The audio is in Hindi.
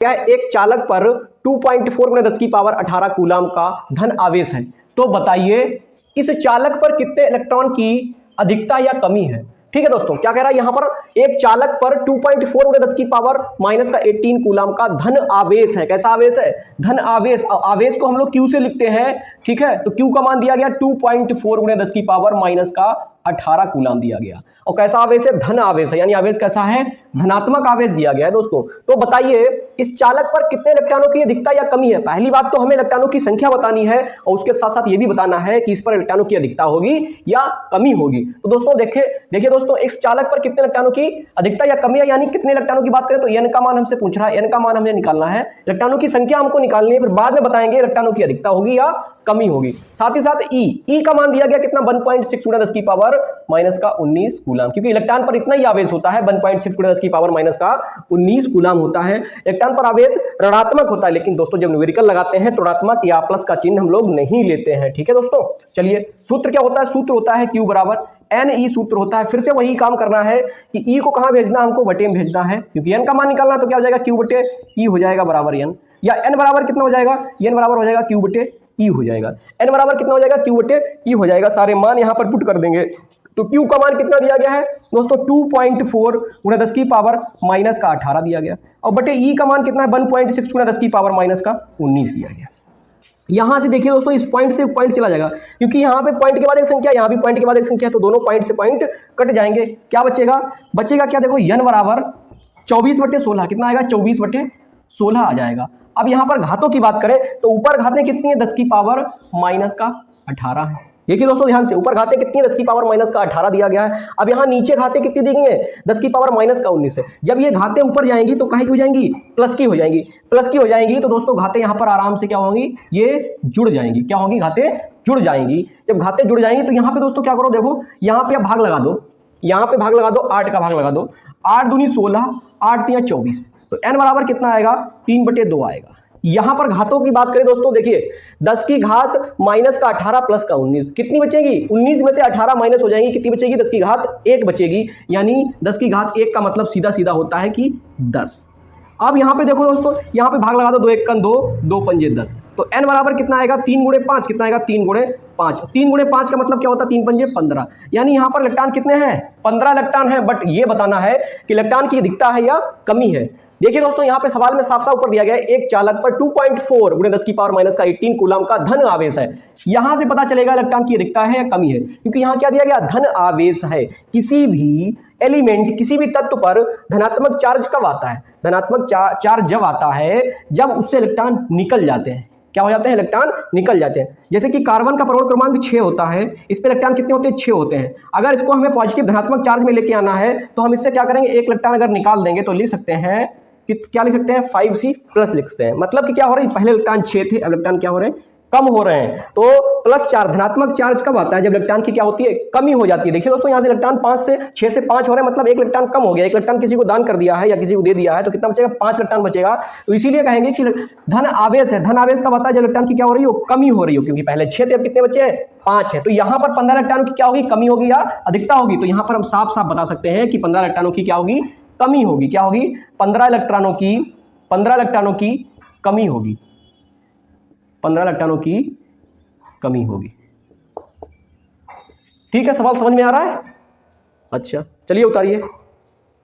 क्या एक चालक पर 2.4 × 10⁻18 कूलाम का धन आवेश है, तो बताइए इस चालक पर कितने इलेक्ट्रॉन की अधिकता या कमी है। ठीक है दोस्तों, क्या कह रहा है यहां पर, एक चालक पर 2.4 × 10⁻18 कूलाम का धन आवेश है। कैसा आवेश है? धन आवेश। आवेश को हम लोग क्यू से लिखते हैं, ठीक है, तो क्यू का मान दिया गया 2.4 × 10⁻18 कूलाम दिया गया। और कैसा आवेश है? धन आवेश है, यानी आवेश कैसा है? धनात्मक आवेश दिया गया है दोस्तों। तो बताइए इस चालक पर कितने इलेक्ट्रॉनों की अधिकता या कमी है। पहली बात तो हमें इलेक्ट्रॉनों की संख्या बतानी है और उसके साथ साथ यह भी बताना है कि इस पर इलेक्ट्रॉनों की अधिकता होगी या कमी होगी। तो दोस्तों देखिए दोस्तों, इस चालक पर कितने इलेक्ट्रॉनों की अधिकता या कमी है, यानी कितने इलेक्ट्रॉनों की बात करें तो एन का मान हमसे पूछ रहा है, एन का मान हमें निकालना है, इलेक्ट्रॉनों की संख्या हमको निकालनी है, फिर बाद में बताएंगे इलेक्ट्रॉनों की अधिकता होगी या कमी होगी। साथ ही साथ ई का मान दिया गया कितना, 1.6 × 10⁻⁻19 कूलाम, क्योंकि इलेक्ट्रॉन पर इतना ही आवेश होता है, 1.6 × 10⁻⁻19 कूलाम होता है। इलेक्ट्रॉन पर आवेश ऋणात्मक होता है, लेकिन दोस्तों जब न्यूमेरिकल लगाते हैं तो ऋणात्मक या प्लस का चिन्ह हम लोग नहीं लेते हैं। ठीक है दोस्तों, चलिए सूत्र क्या होता है? सूत्र होता है Q बराबर NE सूत्र होता है। फिर से वही काम करना है कि E को कहां भेजना, हमको बटे में भेजना है, क्योंकि N का मान निकालना तो क्या हो जाएगा, Q बटे E हो जाएगा बराबर N, या N बराबर कितना हो जाएगा, N बराबर हो जाएगा Q बटे E हो जाएगा, N बराबर कितना हो जाएगा, Q बटे E हो जाएगा। सारे मान यहां पर पुट कर देंगे तो Q का मान कितना दिया गया है दोस्तों, 2.4 × 10⁻⁻18 दिया गया, और बटे E का मान कितना है, 1.6 × 10⁻⁻19 दिया गया। यहां से देखिए दोस्तों, इस पॉइंट से पॉइंट चला जाएगा, क्योंकि यहां पे पॉइंट के बाद एक संख्या, यहां भी पॉइंट के बाद एक संख्या, तो दोनों पॉइंट से पॉइंट कट जाएंगे। क्या बचेगा क्या, देखो n बराबर 24/16 कितना आएगा, 24/16 आ जाएगा। अब यहां पर घातों की बात करें तो ऊपर घातें कितनी है, 10⁻⁻18 है। देखिए दोस्तों ध्यान से, ऊपर घातें कितनी है, 10⁻⁻18 दिया गया है। अब यहाँ नीचे घातें कितनी दी गई है, 10⁻⁻19 है। जब ये घातें ऊपर जाएंगी तो काहे की हो जाएंगी, प्लस की हो जाएंगी, तो दोस्तों घातें यहाँ पर आराम से क्या होंगी, ये जुड़ जाएंगी। क्या होंगी, घातें जुड़ जाएंगी। जब घातें जुड़ जाएंगी तो यहाँ पे दोस्तों क्या करो, देखो यहाँ पे भाग लगा दो, यहाँ पे भाग लगा दो, 8 का भाग लगा दो, 8 दूनी 16, 8 तिया 24, तो n बराबर कितना आएगा, 3/2 आएगा। यहां पर घातों की बात करें दोस्तों, देखिए 10 की घात -18 प्लस का 19 कितनी बचेगी, 19 में से 18 माइनस हो जाएंगी, कितनी बचेगी, 10 की घात 1 बचेगी, यानी 10 की घात 1 का मतलब सीधा सीधा होता है कि 10। अब यहां पे देखो दोस्तों, यहां पे भाग लगा दो, 2 × 1 = 2, 2 × 5 = 10, तो n बराबर कितना आएगा, 3 × 5 कितना आएगा, 3 × 5, 3 × 5 का मतलब क्या होता है, 3 × 5 = 15, यानी यहां पर इलेक्ट्रॉन कितने हैं, 15 इलेक्ट्रॉन है। बट ये बताना है कि इलेक्ट्रॉन की अधिकता है या कमी है। देखिए दोस्तों, यहां पे सवाल में साफ साफ ऊपर दिया गया है, एक चालक पर 2.4 × 10⁻⁻18 कूलाम का धन आवेश है। यहां से पता चलेगा इलेक्ट्रॉन की अधिकता है या कमी है, क्योंकि यहां क्या दिया गया, धन आवेश है। किसी भी एलिमेंट, किसी भी तत्व पर धनात्मक चार्ज कब आता है, धनात्मक चार्ज जब आता है जब उससे इलेक्ट्रॉन निकल जाते हैं। क्या हो जाते हैं, इलेक्ट्रॉन निकल जाते हैं। जैसे कि कार्बन का परमाणु क्रमांक 6 होता है, इस पे इलेक्ट्रॉन कितने होते हैं, 6 होते हैं। अगर इसको हमें पॉजिटिव धनात्मक चार्ज में लेके आना है तो हम इससे क्या करेंगे, एक इलेक्ट्रॉन अगर निकाल देंगे तो लिख सकते हैं कि क्या लिख सकते हैं, 5C+ लिख सकते हैं। मतलब कि क्या हो रहा है, पहले इलेक्ट्रॉन 6 थे, अब इलेक्ट्रॉन क्या हो रहे हैं, कम हो रहे हैं। तो प्लस चार्ज, धनात्मक चार्ज कब आता है, जब इलेक्ट्रॉन की क्या होती है, कमी हो जाती है। देखिए दोस्तों, यहां से इलेक्ट्रॉन 6 से 5 हो रहे हैं, मतलब एक इलेक्ट्रॉन कम हो गया, एक इलेक्ट्रॉन किसी को दान कर दिया है या किसी को दे दिया है, तो कितना बचेगा, 5 इलेक्ट्रॉन बचेगा। तो इसीलिए कहेंगे कि धन आवेश है। धन आवेश कब आता है, जब इलेक्ट्रॉन की क्या हो रही हो, कमी हो रही हो, क्योंकि पहले 6 थे, अब कितने बचे हैं, 5 है। तो यहां पर 15 इलेक्ट्रॉनों की क्या होगी, कमी होगी या अधिकता होगी। तो यहां पर हम साफ साफ बता सकते हैं कि 15 इलेक्ट्रॉनों की क्या होगी, कमी होगी। क्या होगी, 15 इलेक्ट्रॉनों की कमी होगी, 15 इलेक्ट्रॉनों की कमी होगी। ठीक है, सवाल समझ में आ रहा है? अच्छा चलिए उतारिए।